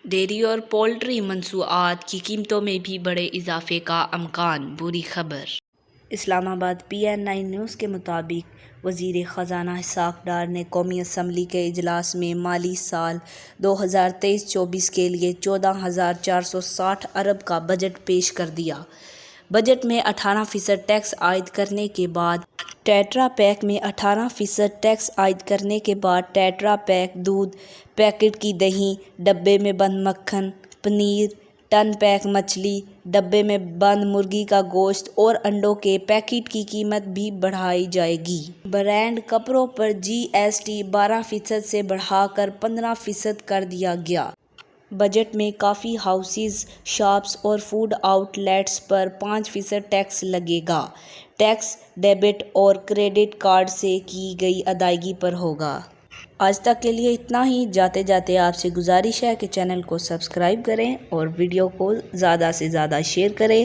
Dairy اور poultry مصنوعات کی قیمتوں میں بھی بڑے اضافے کا امکان، بری خبر۔ اسلام آباد PN9 نیوز کے مطابق وزیر خزانہ اسحاق ڈار نے قومی اسمبلی کے اجلاس میں مالی سال 2023-24 کے لیے 14,460 ارب کا بجٹ پیش کر دیا۔ بجٹ میں 18% ٹیکس عائد کرنے کے بعد ٹیٹرا پیک میں 18% ٹیکس عائد کرنے کے بعد ٹیٹرا پیک دودھ، پیکٹ کی دہی، ڈبے میں بند مکھن، پنیر، ٹن پیک مچھلی، ڈبے میں بند مرغی کا گوشت اور انڈوں کے پیکٹ کی قیمت بھی بڑھائی جائے گی۔ برانڈ کپڑوں پر GST 12% سے بڑھا کر 15% کر دیا گیا۔ بجٹ میں کافی ہاؤسز، شاپس اور فوڈ آؤٹ لیٹس پر 5% ٹیکس لگے گا۔ ٹیکس ڈیبٹ اور کریڈٹ کارڈ سے کی گئی ادائیگی پر ہوگا۔ آج تک کے لیے اتنا ہی۔ جاتے جاتے آپ سے گزارش ہے کہ چینل کو سبسکرائب کریں اور ویڈیو کو زیادہ سے زیادہ شیئر کریں۔